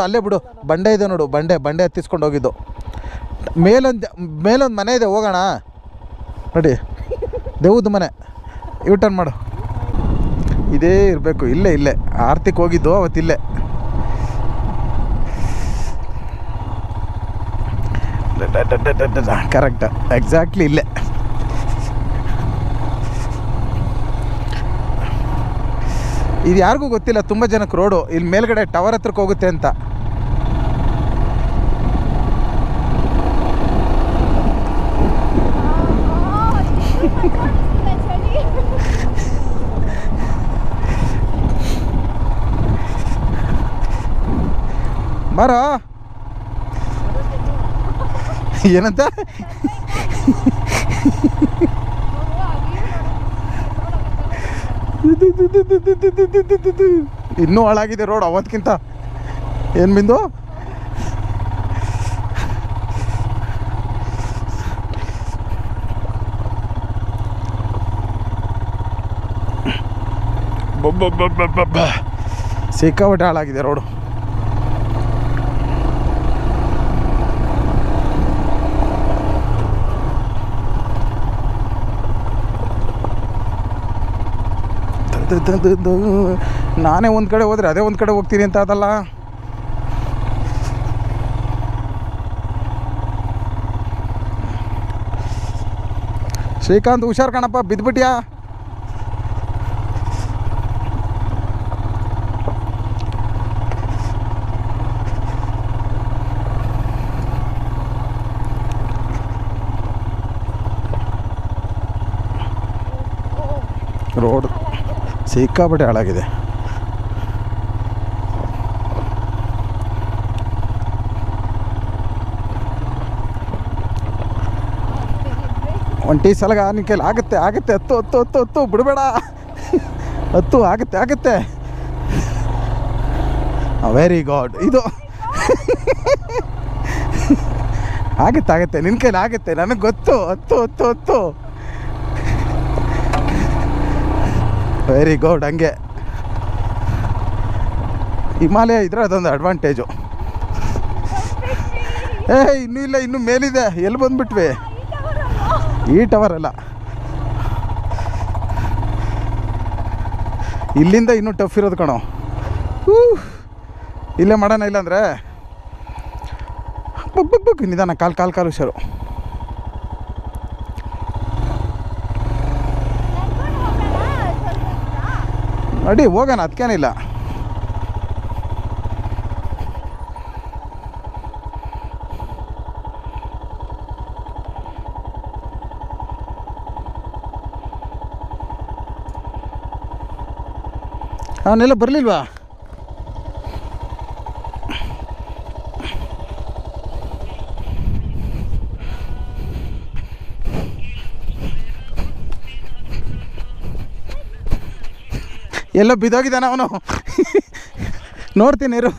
ಅಲ್ಲೇ ಬಿಡು ಬಂಡೆ ಇದೆ ನೋಡು, ಬಂಡೆ ಹತ್ತಿಸ್ಕೊಂಡು ಹೋಗಿದ್ದು. ಮೇಲೊಂದು ಮನೆ ಇದೆ, ಹೋಗೋಣ ನೋಡಿ, ದೇವ್ದು ಮನೆ. ಯೂ ಟರ್ನ್ ಮಾಡು, ಇದೇ ಇರಬೇಕು. ಇಲ್ಲೇ ಆರ್ತಿಕ್ ಹೋಗಿದ್ದು ಅವತ್ತಿಲ್ಲೇ. ಕರೆಕ್ಟ್, ಎಕ್ಸಾಕ್ಟ್ಲಿ ಇಲ್ಲೇ. ಇದು ಯಾರಿಗೂ ಗೊತ್ತಿಲ್ಲ, ತುಂಬ ಜನಕ್ಕೆ ರೋಡು. ಇಲ್ಲಿ ಮೇಲ್ಗಡೆ ಟವರ್ ಹತ್ರಕ್ಕೆ ಹೋಗುತ್ತೆ ಅಂತ. ಬಾರೋ, ಏನಂತ ಇನ್ನೂ ಹಾಳಾಗಿದೆ ರೋಡ್ ಅವತ್ತಿಗಿಂತ. ಏನು ಬಿಂದು, ಸಿಕ್ಕಾಪಟ್ಟೆ ಹಾಳಾಗಿದೆ ರೋಡು. ನಾನೇ ಒಂದು ಕಡೆ ಹೋದರೆ ಅದೇ ಒಂದು ಕಡೆ ಹೋಗ್ತೀನಿ ಅಂತ ಅದಲ್ಲ. ಶ್ರೀಕಾಂತ್ ಹುಷಾರ್ ಕಣಪ್ಪ, ಬಿದ್ದುಬಿಟ್ಯಾ? ರೋಡ್ ಸಿಕ್ಕಾಪಟ್ಟೆ ಹಾಳಾಗಿದೆ. ಒಂಟಿ ಸಲಗ ನಿನ್ನ ಕೈಲಿ ಆಗುತ್ತೆ. ಹತ್ತು ಬಿಡಬೇಡ, ಆಗುತ್ತೆ. Very good. ಇದು ಆಗುತ್ತೆ, ನಿನ್ನ ಕೈಲಿ ಆಗುತ್ತೆ, ನನಗೆ ಗೊತ್ತು. ಹತ್ತು ವೆರಿ ಗುಡ್. ಹಂಗೆ ಹಿಮಾಲಯ ಇದ್ರೆ ಅದೊಂದು ಅಡ್ವಾಂಟೇಜು. ಇನ್ನೂ ಇಲ್ಲ, ಇನ್ನೂ ಮೇಲಿದೆ. ಎಲ್ಲಿ ಬಂದುಬಿಟ್ವಿ? ಈ ಟವರ್ ಅಲ್ಲ, ಇಲ್ಲಿಂದ ಇನ್ನೂ ಟಫ್ ಇರೋದು ಕಣೋ. ಇಲ್ಲೇ ಮಾಡೋಣ, ಇಲ್ಲಾಂದರೆ ನಿಧಾನ, ಕಾಲು ಹುಷಾರು. ಅಡಿ ಹೋಗೋಣ, ಅದಕ್ಕೇನಿಲ್ಲ. ಅವನ್ನೆಲ್ಲ ಬರಲಿಲ್ವಾ? ಎಲ್ಲೋ ಬಿದ್ದೋಗಿದ್ದಾನ ಅವನು. ನೋಡ್ತೀನಿ ಇರು.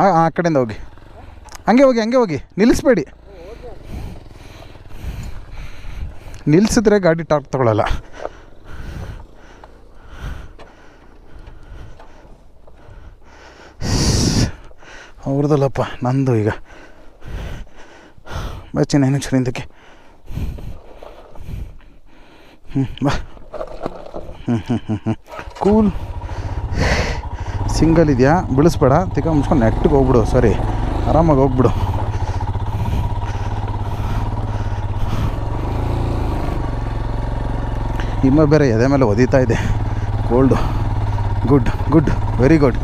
ಆ ಕಡೆಯಿಂದ ಹೋಗಿ, ಹಂಗೆ ಹೋಗಿ, ನಿಲ್ಲಿಸ್ಬೇಡಿ. ನಿಲ್ಲಿಸಿದ್ರೆ ಗಾಡಿ ಟಾರ್ಕ್ ತಗೊಳ್ಳಲ್ಲ. ಅವ್ರದಲ್ಲಪ್ಪ, ನಂದು ಈಗ ಬಚ್ಚಿನ ಏನು ಚರಿಂದಕ್ಕೆ. ಬಾ. ಕೂಲ್. ಸಿಂಗಲ್ ಇದೆಯಾ? ಬಿಳಿಸ್ಬೇಡ, ತಿಕ್ಕ ಮುಚ್ಕೊಂಡು ನೆಟ್ಟಿಗೆ ಹೋಗ್ಬಿಡು. ಸರಿ, ಆರಾಮಾಗಿ ಹೋಗ್ಬಿಡು. ಹಿಮ ಬೇರೆ ಎದೆ ಮೇಲೆ ಒದೀತಾ ಇದೆ, ಕೋಲ್ಡು. Good, very good.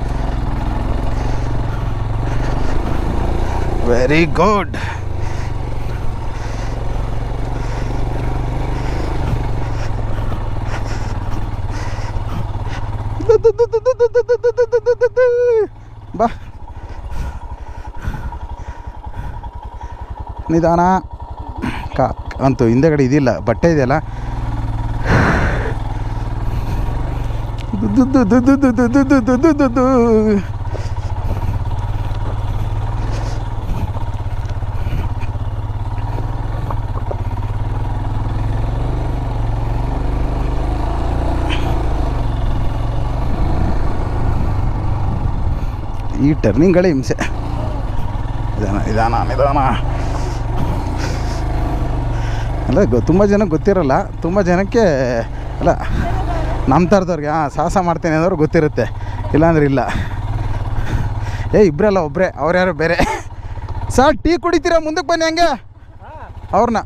ಬಾ, ನಿಧಾನ. ಅಂತೂ ಹಿಂದೆಗಡೆ ಇದಿಲ್ಲ, ಬಟ್ಟೆ ಇದೆಯಲ್ಲ. ಈ ಟರ್ನಿಂಗ್ಗಳೇ ಹಿಂಸೆ. ನಿಧಾನ ಅಲ್ಲ, ತುಂಬ ಜನಕ್ಕೆ ಗೊತ್ತಿರಲ್ಲ. ತುಂಬ ಜನಕ್ಕೆ ಅಲ್ಲ, ನಮ್ಮ ಥರದವ್ರಿಗೆ ಸಾಹಸ ಮಾಡ್ತೇನೆ ಅನ್ನೋರು ಗೊತ್ತಿರುತ್ತೆ, ಇಲ್ಲಾಂದ್ರೆ ಇಲ್ಲ. ಇಬ್ಬರಲ್ಲ, ಒಬ್ಬರೇ, ಅವ್ರ್ಯಾರು ಬೇರೆ. ಸರ್ ಟೀ ಕುಡಿತೀರಾ? ಮುಂದಕ್ಕೆ ಬನ್ನಿ, ಹಂಗೆ ಅವ್ರನ್ನ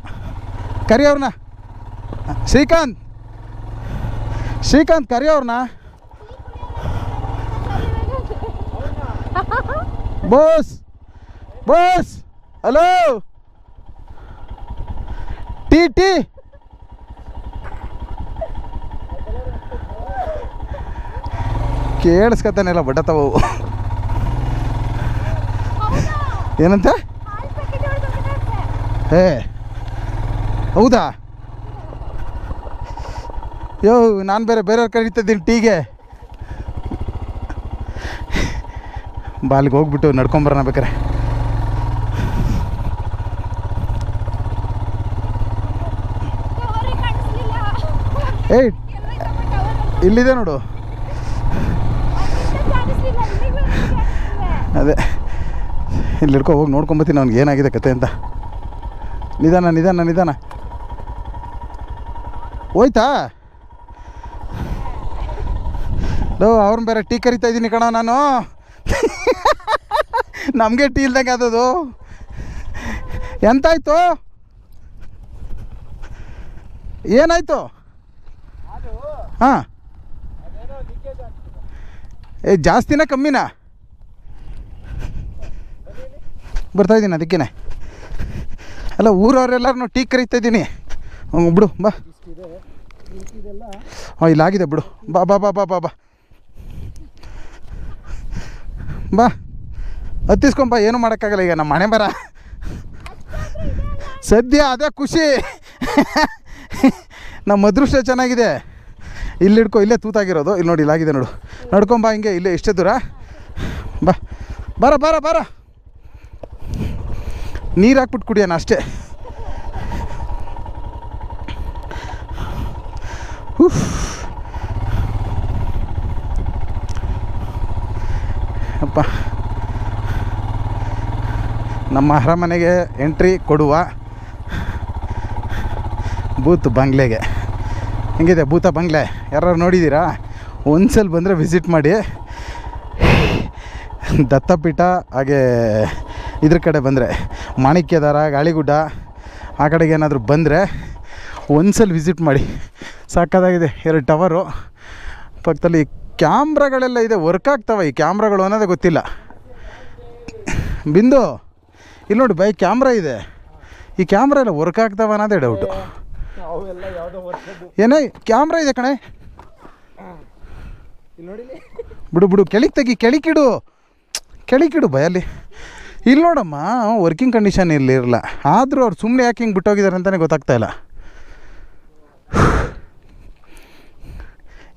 ಕರಿ, ಅವ್ರನ್ನ ಶ್ರೀಕಾಂತ್ ಕರಿ ಅವ್ರನ್ನ. ಬಾಸ್ ಹಲೋ, ಟೀ ಕೇಳಿಸ್ಕೊತಾನೆಲ್ಲ ಬಡ್ಡತವು. ಏನಂತ? ಹೌದಾ? ನಾನು ಬೇರೆಯವ್ರು ಕರೀತಿದ್ದೀನಿ ಟೀಗೆ. ಬಾಲಿಗೆ ಹೋಗ್ಬಿಟ್ಟು ನಡ್ಕೊಂಬರೋಣ ಬೇಕಾರೆ. ಇಲ್ಲಿದೆ ನೋಡು. ಅದೇ ಇಲ್ಲಿ ಹಿಡ್ಕೊ, ಹೋಗಿ ನೋಡ್ಕೊಂಬತ್ತೀನಿ ಅವ್ನಿಗೆ ಏನಾಗಿದೆ ಕತೆ ಅಂತ. ನಿಧಾನ ಹೋಯ್ತಾ? ಅವ್ರನ್ನ ಬೇರೆ ಟೀ ಕರಿತಾ ಇದ್ದೀನಿ ಕಣ ನಾನು. ನಮಗೆ ಟೀ ಇಲ್ದಂಗೆ ಅದದು. ಎಂತಾಯ್ತು? ಏನಾಯ್ತು? ಹಾಂ, ಜಾಸ್ತಿನಾ ಕಮ್ಮಿನಾ? ಬರ್ತಾಯಿದ್ದೀನಿ ಅದಕ್ಕೇ. ಅಲ್ಲ, ಊರವರೆಲ್ಲರೂ ಟೀ ಕರಿತಾ ಇದ್ದೀನಿ. ಬಿಡು ಬಾ. ಇಲ್ಲಾಗಿದೆ ಬಿಡು. ಬಾ ಹತ್ತಿಸ್ಕೊಂಬ. ಏನು ಮಾಡೋಕ್ಕಾಗಲ್ಲ, ಈಗ ನಮ್ಮ ಮನೆ ಬರ ಸದ್ಯ ಅದೇ ಖುಷಿ. ನಮ್ಮ ಅದೃಷ್ಟ ಚೆನ್ನಾಗಿದೆ. ಇಲ್ಲಿ ಹಿಡ್ಕೊ, ಇಲ್ಲೇ ತೂತಾಗಿರೋದು. ಇಲ್ಲಿ ನೋಡಿ, ಇಲ್ಲಾಗಿದೆ ನೋಡು. ನಡ್ಕೊಂಬ ಹಿಂಗೆ, ಇಲ್ಲೇ ಇಷ್ಟೇ ದೂರ. ಬರ ನೀರು ಹಾಕ್ಬಿಟ್ಟು ಕುಡಿಯೋಣ ಅಷ್ಟೇ. ಅಪ್ಪ, ನಮ್ಮ ಅರಮನೆಗೆ ಎಂಟ್ರಿ ಕೊಡುವ ಬೂತ್ ಬಂಗ್ಲೆಗೆ. ಹೆಂಗಿದೆ ಭೂತ ಬಂಗ್ಲೆ? ಯಾರು ನೋಡಿದ್ದೀರಾ? ಒಂದ್ಸಲ ಬಂದರೆ ವಿಸಿಟ್ ಮಾಡಿ. ದತ್ತಪೀಠ, ಹಾಗೆ ಇದ್ರ ಕಡೆ ಬಂದರೆ ಮಾಣಿಕ್ಯದಾರ, ಗಾಳಿಗುಡ್ಡ ಆ ಕಡೆಗೆ ಏನಾದರೂ ಬಂದರೆ ಒಂದ್ಸಲ ವಿಸಿಟ್ ಮಾಡಿ. ಸಾಕಾಗಿದೆ. 2 ಟವರು ಪಕ್ಕದಲ್ಲಿ ಕ್ಯಾಮ್ರಾಗಳೆಲ್ಲ ಇದೆ. ವರ್ಕ್ ಆಗ್ತವೆ ಈ ಕ್ಯಾಮ್ರಾಗಳು ಅನ್ನೋದೇ ಗೊತ್ತಿಲ್ಲ. ಬಿಂದು, ಇಲ್ಲಿ ನೋಡಿ ಬೈ ಕ್ಯಾಮ್ರಾ ಇದೆ. ಈ ಕ್ಯಾಮ್ರಾ ಎಲ್ಲ ವರ್ಕ್ ಆಗ್ತವೆ ಅನ್ನೋದೇ ಡೌಟು. ಏನೇ ಕ್ಯಾಮ್ರಾ ಇದೆ ಕಣೆ. ಬಿಡು ಕೆಳಗಿಡು ಭಯಲ್ಲಿ. ಇಲ್ಲಿ ನೋಡಮ್ಮ, ವರ್ಕಿಂಗ್ ಕಂಡೀಷನ್ ಇರಲ್ಲ. ಆದರೂ ಅವ್ರು ಸುಮ್ಮನೆ ಯಾಕೆ ಹಿಂಗೆ ಬಿಟ್ಟೋಗಿದ್ದಾರೆ ಅಂತಲೇ ಗೊತ್ತಾಗ್ತಾ ಇಲ್ಲ.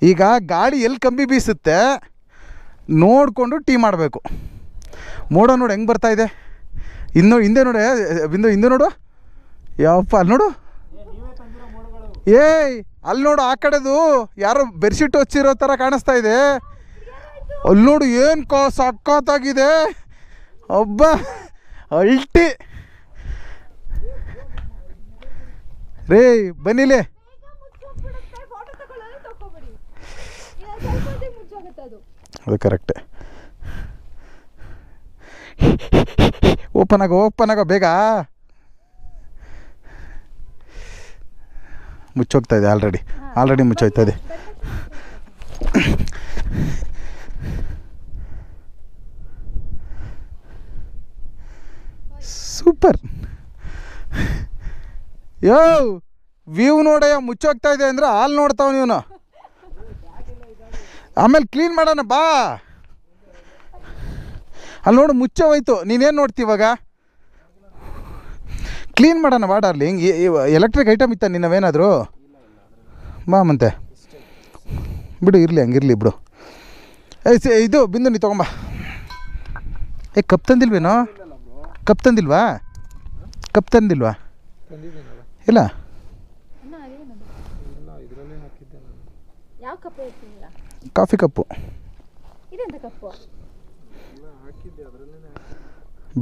ಈಗ ಗಾಳಿ ಎಲ್ಲಿ ಕಂಬಿ ಬೀಸುತ್ತೆ ನೋಡಿಕೊಂಡು ಟೀ ಮಾಡಬೇಕು. ಮೋಡ ನೋಡು ಹೆಂಗೆ ಬರ್ತಾಯಿದೆ. ಹಿಂದೆ ನೋಡೆ ಬಿಂದು, ಹಿಂದೆ ನೋಡು. ಯಾವಪ್ಪ ಅಲ್ಲಿ ನೋಡು. ಅಲ್ಲಿ ನೋಡು, ಆ ಕಡೆದು ಯಾರೋ ಬೆಡ್ಶೀಟ್ ಹಚ್ಚಿರೋ ಥರ ಕಾಣಿಸ್ತಾ ಇದೆ. ಅಲ್ಲಿ ನೋಡು, ಏನು ಸಕ್ಕತ್ತಾಗಿದೆ. ಒಬ್ಬ ಅಲ್ಟಿ ರೇ, ಬನ್ನಿಲೇ. ಅದು ಕರೆಕ್ಟೆ. ಓಪನ್ ಆಗೋ ಬೇಗ. ಮುಚ್ಚೋಗ್ತಾ ಇದೆ. ಆಲ್ರೆಡಿ ಮುಚ್ಚೋಗ್ತಾ ಇದೆ. ಸೂಪರ್. ವ್ಯೂ ನೋಡಯ್ಯ, ಮುಚ್ಚೋಗ್ತಾ ಇದೆ ಅಂದರೆ ಹಾಲು ನೋಡ್ತಾವ ನೀನು. ಆಮೇಲೆ ಕ್ಲೀನ್ ಮಾಡೋಣ ಬಾ. ಅಲ್ಲಿ ನೋಡು, ಮುಚ್ಚೋಯ್ತು. ನೀನೇನು ನೋಡ್ತೀವಾಗ? ಕ್ಲೀನ್ ಮಾಡೋಣ ಬಾ ಡಾರ್ಲಿಂಗ್. ಎಲೆಕ್ಟ್ರಿಕ್ ಐಟಮ್ ಇತ್ತ ನಿನ್ನವೇನಾದರೂ? ಬಾ ಮತ್ತೆ. ಬಿಡು, ಇರಲಿ ಹಂಗಿರಲಿ ಬಿಡು. ಇದು ಬಿಂದು ನೀ ತೊಗೊಂಬ. ಕಪ್ ತಂದಿಲ್ವೇನೋ? ಕಪ್ ತಂದಿಲ್ವಾ? ಕಪ್ ತಂದಿಲ್ವಾ? ಇಲ್ಲ, ಕಾಫಿ ಕಪ್ಪು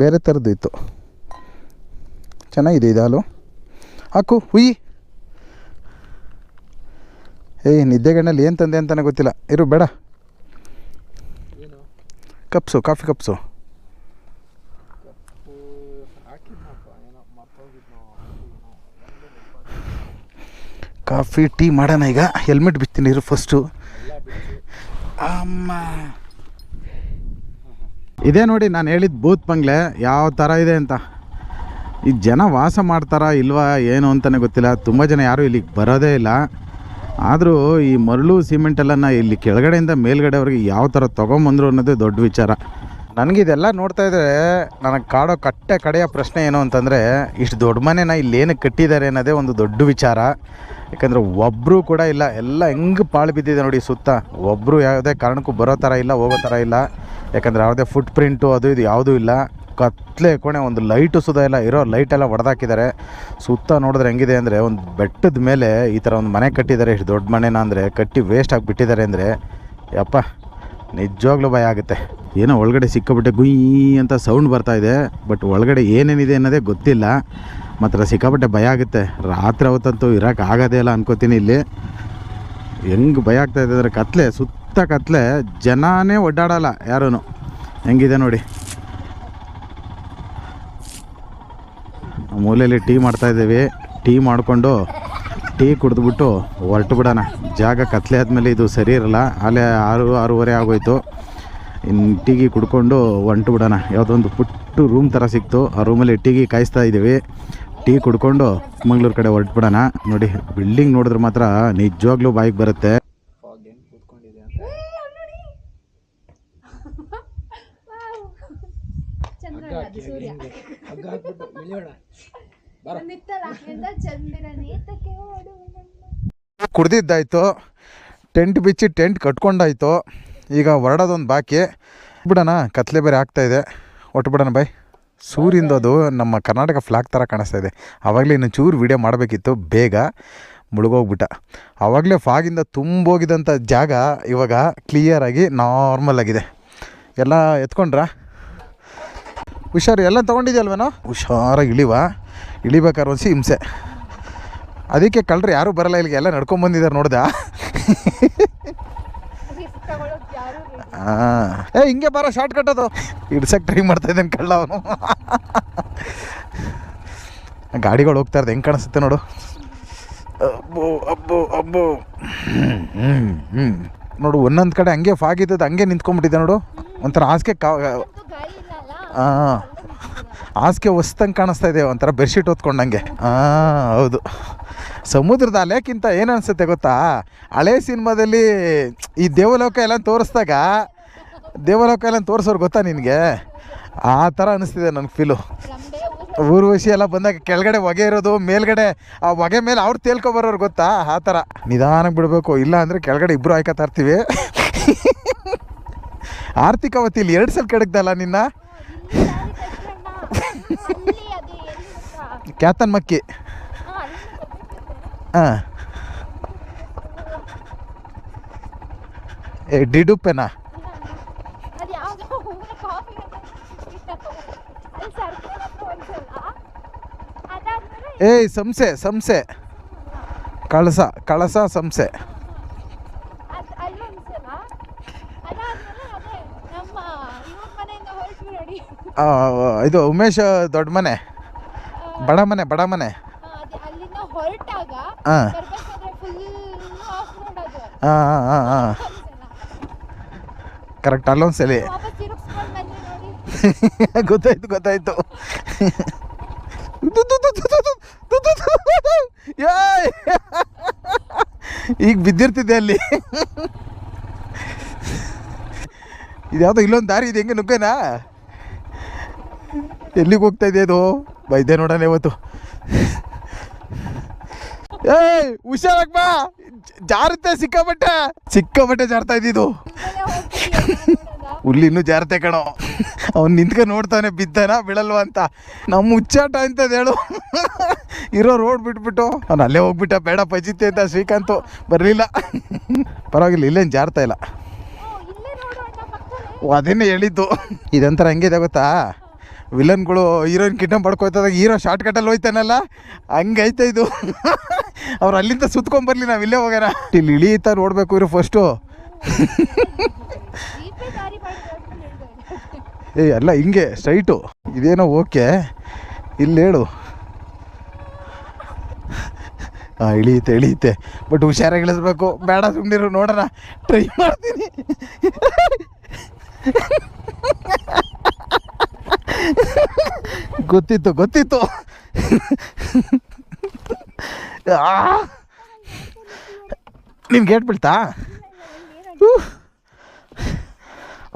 ಬೇರೆ ಥರದ್ದು ಇತ್ತು. ಚೆನ್ನಾಗಿದೆ ಇದು ಹಾಲು. ಹಾಕು ಹುಯಿ. ನಿದ್ದೆಗಣ್ಣಲ್ಲಿ ಏನು ತಂದೆ ಅಂತಲೇ ಗೊತ್ತಿಲ್ಲ. ಇರು ಬೇಡ. Cups, coffee cups. Coffee tea ಮಾಡೋಣ ಈಗ. ಹೆಲ್ಮೆಟ್ ಬಿಚ್ತೀನಿ ಇರು ಫಸ್ಟು. ಅಮ್ಮ, ಇದೇ ನೋಡಿ ನಾನು ಹೇಳಿದ ಬೂತ್ ಬಂಗ್ಲೆ ಯಾವ ಥರ ಇದೆ ಅಂತ. ಈ ಜನ ವಾಸ ಮಾಡ್ತಾರಾ ಇಲ್ವಾ ಏನು ಅಂತಲೇ ಗೊತ್ತಿಲ್ಲ. ತುಂಬ ಜನ ಯಾರೂ ಇಲ್ಲಿಗೆ ಬರೋದೇ ಇಲ್ಲ. ಆದರೂ ಈ ಮರಳು ಸಿಮೆಂಟೆಲ್ಲ ಇಲ್ಲಿ ಕೆಳಗಡೆಯಿಂದ ಮೇಲ್ಗಡೆವರೆಗೆ ಯಾವ ಥರ ತೊಗೊಂಬಂದರು ಅನ್ನೋದೇ ದೊಡ್ಡ ವಿಚಾರ. ನನಗಿದೆಲ್ಲ ನೋಡ್ತಾ ಇದ್ದರೆ ನನಗೆ ಕಾಡೋ ಕಡೆಯ ಪ್ರಶ್ನೆ ಏನು ಅಂತಂದರೆ, ಇಷ್ಟು ದೊಡ್ಡ ಮನೆನ ಇಲ್ಲೇನಕ್ಕೆ ಕಟ್ಟಿದ್ದಾರೆ ಅನ್ನೋದೇ ಒಂದು ದೊಡ್ಡ ವಿಚಾರ. ಯಾಕಂದರೆ ಒಬ್ಬರು ಕೂಡ ಇಲ್ಲ, ಎಲ್ಲ ಹೆಂಗೆ ಪಾಳು ಬಿದ್ದಿದೆ ನೋಡಿ ಸುತ್ತ. ಒಬ್ಬರು ಯಾವುದೇ ಕಾರಣಕ್ಕೂ ಬರೋ ಥರ ಇಲ್ಲ, ಹೋಗೋ ಥರ ಇಲ್ಲ. ಯಾಕಂದರೆ ಯಾವುದೇ ಫುಟ್ ಪ್ರಿಂಟು ಅದು ಇದು ಯಾವುದೂ ಇಲ್ಲ. ಕತ್ಲೆ ಕೋಣೆ, ಒಂದು ಲೈಟು ಸುಧಾ ಇಲ್ಲ. ಇರೋ ಲೈಟೆಲ್ಲ ಹೊಡೆದಾಕಿದ್ದಾರೆ. ಸುತ್ತ ನೋಡಿದ್ರೆ ಹೆಂಗಿದೆ ಅಂದರೆ, ಒಂದು ಬೆಟ್ಟದ ಮೇಲೆ ಈ ಥರ ಒಂದು ಮನೆ ಕಟ್ಟಿದ್ದಾರೆ. ಇಷ್ಟು ದೊಡ್ಡ ಮನೆನ ಅಂದರೆ ಕಟ್ಟಿ ವೇಸ್ಟ್ ಆಗಿಬಿಟ್ಟಿದ್ದಾರೆ ಅಂದರೆ ಯಪ್ಪ ನಿಜವಾಗ್ಲೂ ಭಯ ಆಗುತ್ತೆ. ಏನೋ ಒಳಗಡೆ ಸಿಕ್ಕಾಬಿಟ್ಟೆ ಗುಯ್ ಅಂತ ಸೌಂಡ್ ಬರ್ತಾಯಿದೆ. ಬಟ್ ಒಳಗಡೆ ಏನೇನಿದೆ ಅನ್ನೋದೇ ಗೊತ್ತಿಲ್ಲ. ಮಾತ್ರ ಸಿಕ್ಕಾಬಿಟ್ಟೆ ಭಯ ಆಗುತ್ತೆ. ರಾತ್ರಿ ಹೊತ್ತಂತೂ ಇರೋಕ್ಕೆ ಆಗೋದೇ ಇಲ್ಲ ಅನ್ಕೋತೀನಿ. ಇಲ್ಲಿ ಹೆಂಗೆ ಭಯ ಆಗ್ತಾಯಿದೆ ಅಂದರೆ, ಕತ್ಲೆ, ಸುತ್ತ ಕತ್ಲೆ, ಜನನೇ ಒಡ್ಡಾಡಲ್ಲ ಯಾರೂ. ಹೆಂಗಿದೆ ನೋಡಿ. ಮೂಲೆಯಲ್ಲಿ ಟೀ ಮಾಡ್ತಾಯಿದ್ದೀವಿ. ಟೀ ಮಾಡಿಕೊಂಡು ಟೀ ಕುಡಿದ್ಬಿಟ್ಟು ಹೊರಟು ಬಿಡೋಣ. ಜಾಗ ಕತ್ಲೆ ಆದಮೇಲೆ ಇದು ಸರಿ ಇರಲ್ಲ. ಅಲ್ಲೇ 6-6:30 ಆಗೋಯ್ತು. ಇನ್ನು ಟೀಗಿ ಕುಡ್ಕೊಂಡು ಹೊಂಟು ಬಿಡೋಣ. ಯಾವುದೊಂದು ಪುಟ್ಟು ರೂಮ್ ಥರ ಸಿಕ್ತು. ಆ ರೂಮಲ್ಲಿ ಟೀಗಿ ಕಾಯಿಸ್ತಾ ಇದ್ದೀವಿ. ಟೀ ಕುಡ್ಕೊಂಡು ಮಂಗಳೂರು ಕಡೆ ಹೊರಟು ಬಿಡೋಣ. ನೋಡಿ ಬಿಲ್ಡಿಂಗ್ ನೋಡಿದ್ರೆ ಮಾತ್ರ ನಿಜವಾಗ್ಲೂ ಬಾಯಿಗೆ ಬರುತ್ತೆ. ಕುಡ್ದಿದ್ದಾಯ್ತು, ಟೆಂಟ್ ಬಿಚ್ಚಿ ಟೆಂಟ್ ಕಟ್ಕೊಂಡಾಯ್ತು. ಈಗ ಹೊರಡೋದೊಂದು ಬಾಕಿ. ಬಿಡೋಣ, ಕತ್ಲೆ ಬೇರೆ ಆಗ್ತಾಯಿದೆ. ಒಟ್ಟು ಬಿಡೋಣ ಬಾಯ್. ಸೂರ್ಯಂದು ಅದು ನಮ್ಮ ಕರ್ನಾಟಕ ಫ್ಲಾಗ್ ಥರ ಕಾಣಿಸ್ತಾ ಇದೆ. ಆವಾಗಲೇ ಇನ್ನು ಚೂರು ವೀಡಿಯೋ ಮಾಡಬೇಕಿತ್ತು, ಬೇಗ ಮುಳುಗೋಗ್ಬಿಟ್ಟ. ಆವಾಗಲೇ ಫಾಗಿಂದ ತುಂಬೋಗಿದ್ದಂಥ ಜಾಗ ಇವಾಗ ಕ್ಲಿಯರಾಗಿ ನಾರ್ಮಲ್ ಆಗಿದೆ. ಎಲ್ಲ ಎತ್ಕೊಂಡ್ರಾ? ಹುಷಾರು, ಎಲ್ಲ ತೊಗೊಂಡಿದ್ಯಲ್ವೇನೋ? ಹುಷಾರಾಗಿ ಇಳಿಬೇಕಾದ್ರೆ ಒಂದು ಹಿಂಸೆ. ಅದಕ್ಕೆ ಕಳ್ಳರು ಯಾರೂ ಬರಲ್ಲ ಇಲ್ಲಿಗೆ, ಎಲ್ಲ ನಡ್ಕೊಂಬಂದಿದ್ದಾರೆ ನೋಡ್ದ. ಹಾಂ, ಹಿಂಗೆ ಬರೋ ಶಾರ್ಟ್ ಕಟ್ಟೋದು. ಇಡ್ಸಕ್ಕೆ ಟ್ರೈ ಮಾಡ್ತಾಯಿದ್ದೇನೆ ಕಳ್ಳ ಅವನು. ಗಾಡಿಗಳು ಹೋಗ್ತಾ ಇರೋದು ಹೆಂಗೆ ಕಾಣಿಸುತ್ತೆ ನೋಡು. ಅಬ್ಬೋ ಅಬ್ಬೋ ಅಬ್ಬೋ. ನೋಡು, ಒಂದೊಂದು ಕಡೆ ಹಂಗೆ ಫಾಗಿದ್ದದು ಹಂಗೆ ನಿಂತ್ಕೊಂಡ್ಬಿಟ್ಟಿದೆ ನೋಡು. ಒಂಥರ ಹಾಸಿಗೆ ಹಾಸಿಗೆ ಹೊಸ್ತಂಗೆ ಕಾಣಿಸ್ತಾ ಇದೆ, ಒಂಥರ ಬೆಡ್ಶೀಟ್ ಹೊತ್ಕೊಂಡಂಗೆ. ಹೌದು. ಸಮುದ್ರದ ಅಲೆಕ್ಕಿಂತ ಏನು ಅನಿಸುತ್ತೆ ಗೊತ್ತಾ, ಹಳೆ ಸಿನಿಮಾದಲ್ಲಿ ಈ ದೇವಲೋಕ ಎಲ್ಲ ತೋರಿಸೋರು ಗೊತ್ತಾ ನಿನಗೆ? ಆ ಥರ ಅನ್ನಿಸ್ತಿದೆ ನನಗೆ ಫೀಲು. ಊರ್ವಶಿ ಎಲ್ಲ ಬಂದಾಗ ಕೆಳಗಡೆ ಹೊಗೆ ಇರೋದು, ಮೇಲ್ಗಡೆ ಆ ಹೊಗೆ ಮೇಲೆ ಅವ್ರು ತೇಲ್ಕೊಬರೋರು ಗೊತ್ತಾ? ಆ ಥರ ನಿಧಾನಕ್ಕೆ ಬಿಡಬೇಕು, ಇಲ್ಲ ಅಂದರೆ ಕೆಳಗಡೆ ಇಬ್ಬರು ಆಯ್ಕೊತಾ ಇರ್ತೀವಿ. ಆರ್ಥಿಕವತಿ ಇಲ್ಲಿ 2 ಸಲ ಕೆಡಗ್ದಲ್ಲ ನಿನ್ನ. ಕ್ಯಾತನ್ ಮಕ್ಕಿ. ಹಾಂ, ಡಿಡುಪ್ಪೆನಾ? ಸಂಸೆ ಕಳಸ ಸಂಸೆ. ಇದು ಉಮೇಶ್ ದೊಡ್ಡ ಮನೆ, ಬಡ ಮನೆ. ಹಾಂ ಕರೆಕ್ಟ್, ಅಲ್ಲೊಂದು ಸಲ ಗೊತ್ತಾಯ್ತು. ಈಗ ಬಿದ್ದಿರ್ತಿದ್ದೆ ಅಲ್ಲಿ. ಇದ್ಯಾವುದೋ ಇಲ್ಲೊಂದು ದಾರಿ ಇದೆ, ಹೆಂಗೆ ನುಗ್ಗೇನಾ? ಎಲ್ಲಿಗೆ ಹೋಗ್ತಾ ಇದೆ ಅದು? ಬೈದೆ ನೋಡೋಣ ಇವತ್ತು. ಏಯ್ ಹುಷಾರಾಗ್ಬ, ಜಾರುತ್ತೆ ಸಿಕ್ಕಾಪಟ್ಟೆ ಜಾರ್ತಾ ಇದ್ದಿದ್ದು. ಹುಲ್ಲಿ ಇನ್ನೂ ಜಾರತೆ ಕಣೋ. ಅವ್ನು ನಿಂತ್ಕೊಂಡು ನೋಡ್ತಾನೆ ಬಿದ್ದಾನ ಬೀಳಲ್ವ ಅಂತ. ನಮ್ಮ ಹುಚ್ಚಾಟ ಅಂತದ ಹೇಳು. ಇರೋ ರೋಡ್ ಬಿಟ್ಬಿಟ್ಟು ಅವ್ನು ಅಲ್ಲೇ ಹೋಗ್ಬಿಟ್ಟ, ಬೇಡ ಪಜಿತೆ ಅಂತ. ಶ್ರೀಕಾಂತು ಬರಲಿಲ್ಲ. ಪರವಾಗಿಲ್ಲ, ಇಲ್ಲೇನು ಜಾರ್ತಾ ಇಲ್ಲ. ಅದೇನೇ ಹೇಳಿದ್ದು. ಇದೊಂಥರ ಹೆಂಗಿದೆ ಗೊತ್ತಾ, ವಿಲನ್ಗಳು ಹೀರೋಯಿನ್ ಕಿಡ್ನಾಪ್ ಮಾಡ್ಕೊಯ್ತದಾಗ ಹೀರೋ ಶಾರ್ಟ್ ಕಟ್ಟಲ್ಲಿ ಹೋಯ್ತಾನಲ್ಲ, ಹಂಗೈತೆ ಇದು. ಅವ್ರು ಅಲ್ಲಿಂದ ಸುತ್ಕೊಂಬರ್ಲಿ, ನಾವು ಇಲ್ಲೇ ಹೋಗೋಣ. ಇಲ್ಲಿ ಇಳೀತಾ ನೋಡ್ಬೇಕು ಇವರು ಫಸ್ಟು. ಅಲ್ಲ ಹಿಂಗೆ ಸ್ಟ್ರೈಟು ಇದೇನೋ ಓಕೆ. ಇಲ್ಲಿ ಹೇಳು. ಹಾಂ, ಇಳಿಯುತ್ತೆ ಬಟ್ ಹುಷಾರಾಗಿ ಇಳಿಸ್ಬೇಕು. ಬೇಡ ಸುಮ್ಮನಿರು, ನೋಡೋಣ, ಟ್ರೈ ಮಾಡ್ತೀನಿ. ಗೊತ್ತಿತ್ತು. ನಿನ್ ಗೇಟ್ ಬೀಳ್ತಾ?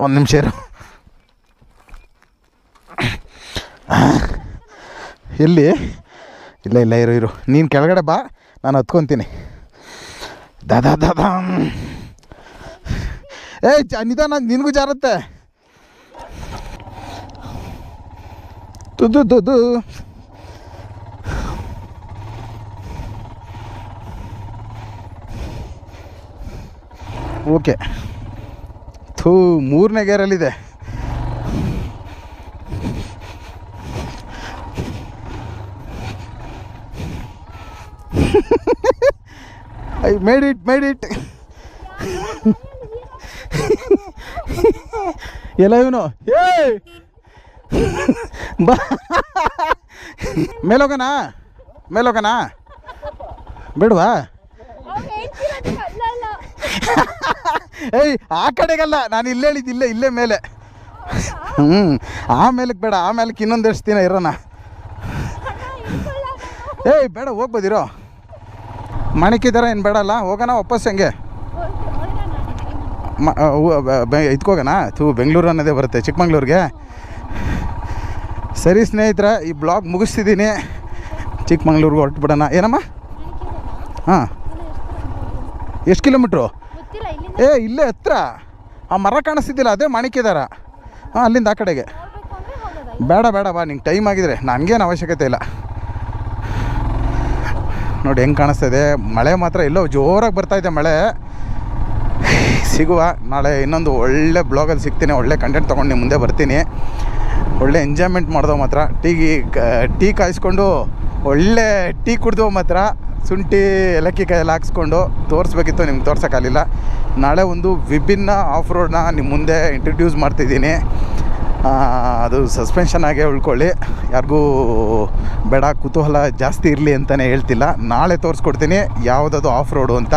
ಒಂದು ನಿಮಿಷ ಇರು. ಎಲ್ಲಿ? ಇಲ್ಲ ಇರು. ನೀನು ಕೆಳಗಡೆ ಬಾ, ನಾನು ಹತ್ಕೊತೀನಿ. ದಾದಾ ನಿಧಾನ, ನಿನಗೂ ಜಾರತ್ತೆ. ತುದು ಓಕೆ. ಮೂರನೇ ಗೇರಲ್ಲಿದೆ. I made it. ಎಲ್ಲ ಇವನು ಬಾ, ಮೇಲೋಗನಾ ಬೇಡವಾ? ಏಯ್, ಆ ಕಡೆಗಲ್ಲ, ನಾನು ಇಲ್ಲೇ ಹೇಳಿದ್ದಿಲ್ಲ, ಇಲ್ಲೇ ಮೇಲೆ. ಆಮೇಲಕ್ಕೆ ಬೇಡ, ಆಮೇಲಕ್ಕೆ ಇನ್ನೊಂದು ಎಷ್ಟು ದಿನ ಇರೋಣ. ಏಯ್ ಬೇಡ, ಹೋಗ್ಬೋದಿರೋ. ಮಾಣಿಕ್ಯದರ ಏನು ಬೇಡಲ್ಲ, ಹೋಗೋಣ ವಾಪಸ್. ಹೆಂಗೆ ಇದಕ್ಕೋಗೋಣ? ಬೆಂಗಳೂರು ಅನ್ನೋದೇ ಬರುತ್ತೆ, ಚಿಕ್ಕಮಂಗ್ಳೂರಿಗೆ. ಸರಿ ಸ್ನೇಹಿತರೆ, ಈ ಬ್ಲಾಗ್ ಮುಗಿಸ್ತಿದ್ದೀನಿ. ಚಿಕ್ಕಮಂಗ್ಳೂರಿಗೆ ಹೊರಟುಬಿಡೋಣ. ಏನಮ್ಮ? ಹಾಂ, ಎಷ್ಟು ಕಿಲೋಮೀಟ್ರು? ಇಲ್ಲೇ ಹತ್ರ. ಆ ಮರ ಕಾಣಿಸ್ತಿದ್ದಿಲ್ಲ, ಅದೇ ಮಾಣಿಕ್ಯದಾರ. ಹಾಂ, ಅಲ್ಲಿಂದ ಆ ಕಡೆಗೆ. ಬೇಡ ಬಾ, ನಿಂಗೆ ಟೈಮ್ ಆಗಿದ್ರೆ ನನಗೇನು ಅವಶ್ಯಕತೆ ಇಲ್ಲ. ನೋಡಿ ಹೆಂಗೆ ಕಾಣಿಸ್ತಾಯಿದೆ. ಮಳೆ ಮಾತ್ರ ಎಲ್ಲೋ ಜೋರಾಗಿ ಬರ್ತಾಯಿದೆ ಮಳೆ. ಸಿಗುವ ನಾಳೆ ಇನ್ನೊಂದು ಒಳ್ಳೆ ಬ್ಲಾಗಲ್ಲಿ ಸಿಗ್ತೀನಿ. ಒಳ್ಳೆ ಕಂಟೆಂಟ್ ತೊಗೊಂಡು ನಿಮ್ಮ ಮುಂದೆ ಬರ್ತೀನಿ. ಒಳ್ಳೆ ಎಂಜಾಯ್ಮೆಂಟ್ ಮಾಡಿದೋ ಮಾತ್ರ. ಟೀ ಕಾಯಿಸ್ಕೊಂಡು ಒಳ್ಳೆ ಟೀ ಕುಡ್ದೋ ಮಾತ್ರ. ಶುಂಠಿ ಏಲಕ್ಕಿ ಕಾಯಲ್ಲಿ ಹಾಕ್ಸ್ಕೊಂಡು ತೋರಿಸ್ಬೇಕಿತ್ತು, ನಿಮ್ಗೆ ತೋರ್ಸೋಕ್ಕಾಗಲಿಲ್ಲ. ನಾಳೆ ಒಂದು ವಿಭಿನ್ನ ಆಫ್ ರೋಡ್ನ ನಿಮ್ಮ ಮುಂದೆ ಇಂಟ್ರಡ್ಯೂಸ್ ಮಾಡ್ತಿದ್ದೀನಿ. ಅದು ಸಸ್ಪೆನ್ಷನ್ ಆಗೇ ಉಳ್ಕೊಳ್ಳಿ, ಯಾರಿಗೂ ಬೇಡ, ಕುತೂಹಲ ಜಾಸ್ತಿ ಇರಲಿ ಅಂತಲೇ ಹೇಳ್ತಿಲ್ಲ. ನಾಳೆ ತೋರಿಸ್ಕೊಡ್ತೀನಿ ಯಾವುದದು ಆಫ್ ರೋಡು ಅಂತ.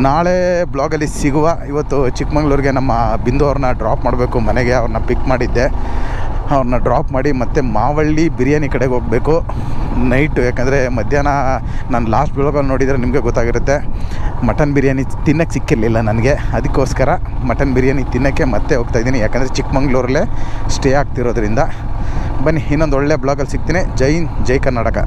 ನಾಳೆ ಬ್ಲಾಗಲ್ಲಿ ಸಿಗುವ. ಇವತ್ತು ಚಿಕ್ಕಮಂಗ್ಳೂರಿಗೆ ನಮ್ಮ ಬಿಂದು ಅವ್ರನ್ನ ಡ್ರಾಪ್ ಮಾಡಬೇಕು ಮನೆಗೆ. ಅವ್ರನ್ನ ಪಿಕ್ ಮಾಡಿದ್ದೆ, ಅವ್ರನ್ನ ಡ್ರಾಪ್ ಮಾಡಿ ಮತ್ತೆ ಮಾವಳ್ಳಿ ಬಿರಿಯಾನಿ ಕಡೆಗೆ ಹೋಗಬೇಕು ನೈಟು. ಯಾಕಂದರೆ ಮಧ್ಯಾಹ್ನ ನಾನು ಲಾಸ್ಟ್ ಬ್ಲಾಗಲ್ಲಿ ನೋಡಿದರೆ ನಿಮಗೆ ಗೊತ್ತಾಗಿರುತ್ತೆ, ಮಟನ್ ಬಿರಿಯಾನಿ ತಿನ್ನೋಕ್ಕೆ ಸಿಕ್ಕಿರಲಿಲ್ಲ ನನಗೆ. ಅದಕ್ಕೋಸ್ಕರ ಮಟನ್ ಬಿರಿಯಾನಿ ತಿನ್ನೋಕ್ಕೆ ಮತ್ತೆ ಹೋಗ್ತಾಯಿದ್ದೀನಿ, ಯಾಕಂದರೆ ಚಿಕ್ಕಮಂಗ್ಳೂರಲ್ಲೇ ಸ್ಟೇ ಆಗ್ತಿರೋದ್ರಿಂದ. ಬನ್ನಿ, ಇನ್ನೊಂದು ಒಳ್ಳೆ ಬ್ಲಾಗಲ್ಲಿ ಸಿಗ್ತೀನಿ. ಜೈ ಹಿಂದ್, ಜೈ ಕರ್ನಾಟಕ.